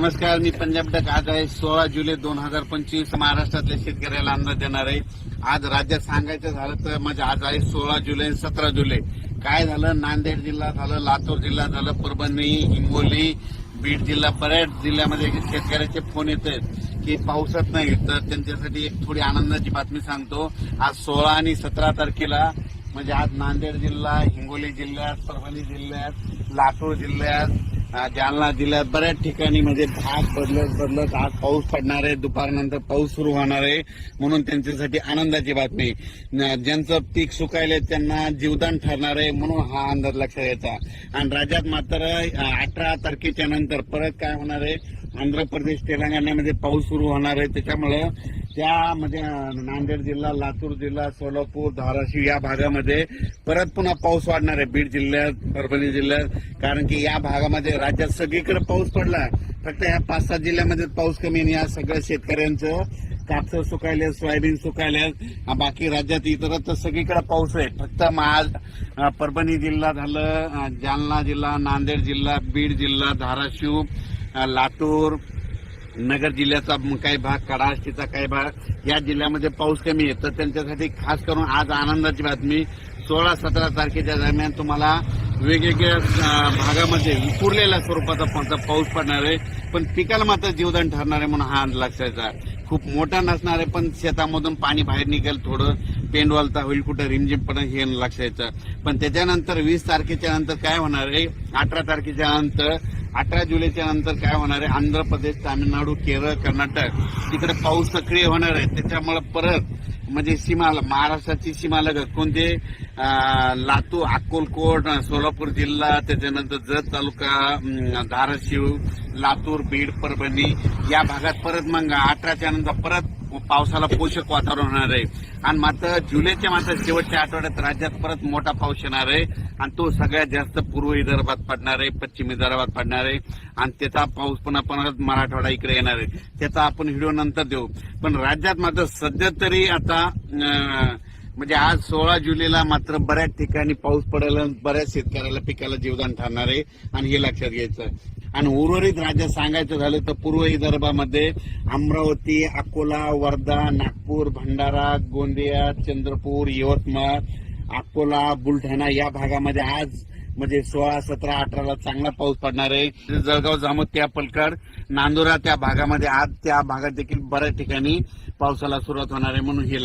नमस्कार, मी पंजाब डक. आज आहे 16 जुलै 2025. महाराष्ट्रातल्या शेतकऱ्याला अंदाज देणार आहे. आज राज्यात सांगायचं झालं तर म्हणजे आज आहे 16 जुलै 17 जुलै. काय झालं, नांदेड जिल्हा झालं, लातूर जिल्हा झालं, परभणी, हिंगोली, बीड जिल्हा, बऱ्याच जिल्ह्यामध्ये शेतकऱ्याचे फोन येत आहेत की पावसात नाही. तर त्यांच्यासाठी एक थोडी आनंदाची बातमी सांगतो. आज 16 आणि 17 तारखेला म्हणजे आज नांदेड जिल्हा, हिंगोली जिल्ह्यात, परभणी जिल्ह्यात, लातूर जिल्ह्यात, जालना जिल्ह्यात बऱ्याच ठिकाणी म्हणजे भाग बदलत आज पाऊस पडणार आहे. दुपारनंतर पाऊस सुरू होणार आहे, म्हणून त्यांच्यासाठी आनंदाची बातमी. ज्यांचं पीक सुकायले त्यांना जीवदान ठरणार आहे, म्हणून हा अंदाज लक्षात घ्यायचा. आणि राज्यात मात्र 18 तारखेच्या नंतर परत काय होणार आहे, आंध्र प्रदेश, तेलंगणामध्ये पाऊस सुरू होणार आहे. त्याच्यामुळे त्यामध्ये नांदेड जिल्हा, लातूर जिल्हा, सोलापूर, धाराशिव या भागामध्ये परत पुन्हा पाऊस वाढणार आहे. बीड जिल्ह्यात, परभणी जिल्ह्यात, कारण की या भागामध्ये राज्यात सगळीकडे पाऊस पडला. फक्त या 5-7 जिल्ह्यामध्ये पाऊस कमी आणि या सगळ्या शेतकऱ्यांचं कापसं सुकायले, सोयाबीन सुकायले. बाकी राज्यात इतरत्र सगळीकडे पाऊस आहे. फक्त परभणी जिल्हा झालं, जालना जिल्हा, नांदेड जिल्हा, बीड जिल्हा, धाराशिव, लातूर, नगर जिल्ह्याचा काही भाग, कडाष्टीचा काही भाग या जिल्ह्यामध्ये पाऊस कमी आहे. तर त्यांच्यासाठी खास करून आज आनंदाची बातमी. 16-17 तारखेच्या दरम्यान तुम्हाला वेगवेगळ्या भागामध्ये विखुरलेल्या स्वरूपाचा पाऊस पडणार आहे, पण पिकाला मात्र जीवदान ठरणार आहे, म्हणून हा लक्षाचा. खूप मोठा नसणार आहे, पण शेतामधून पाणी बाहेर निघेल, थोडं पेंडवालता होईल, कुठं रिमझिम पण हे लक्षायचं. पण त्याच्यानंतर 20 तारखेच्या नंतर काय होणार आहे, 18 तारखेच्या नंतर, 18 जुलैच्या नंतर काय होणार आहे, आंध्र प्रदेश, तामिळनाडू, केरळ, कर्नाटक तिकडे पाऊस सक्रिय होणार आहे. त्याच्यामुळे परत म्हणजे सीमाला, महाराष्ट्राची सीमालगत कोणते लातूर, अक्कलकोट, सोलापूर जिल्हा, त्याच्यानंतर जत तालुका, धाराशिव, लातूर, बीड, परभणी या भागात परत मग 18च्या नंतर परत पावसाला पोषक वातावरण होणार आहे. आणि मात्र जुलैच्या मात्र शेवटच्या आठवड्यात राज्यात परत मोठा पाऊस येणार आहे, आणि तो सगळ्यात जास्त पूर्व विदर्भात पडणार आहे, पश्चिम विदर्भात पडणार आहे, आणि त्याचा पाऊस पुन्हा मराठवाडा इकडे येणार आहे. त्याचा आपण व्हिडिओ नंतर देऊ. पण राज्यात मात्र सध्या तरी आता म्हणजे आज 16 जुलैला मात्र बऱ्याच ठिकाणी पाऊस पडेल, बऱ्याच शेतकऱ्याला पिकाला जीवदान ठरणार आहे, आणि हे लक्षात घ्यायचं. आणि उर्वरित राज्यात सांगायचं झालं तर पूर्व विदर्भामध्ये अमरावती, अकोला, वर्धा, नागपूर, भंडारा, गोंदिया, चंद्रपूर, यवतमाळ, अकोला, बुलढाणा या भागामध्ये आज म्हणजे 16, 17, 18ला चांगला पाऊस पडणार आहे. जळगाव, जामोद, पलक्कड, नांदुरा त्या भागामध्ये आज त्या भागात देखील बऱ्याच ठिकाणी पावसाला सुरुवात होणार आहे, म्हणून हे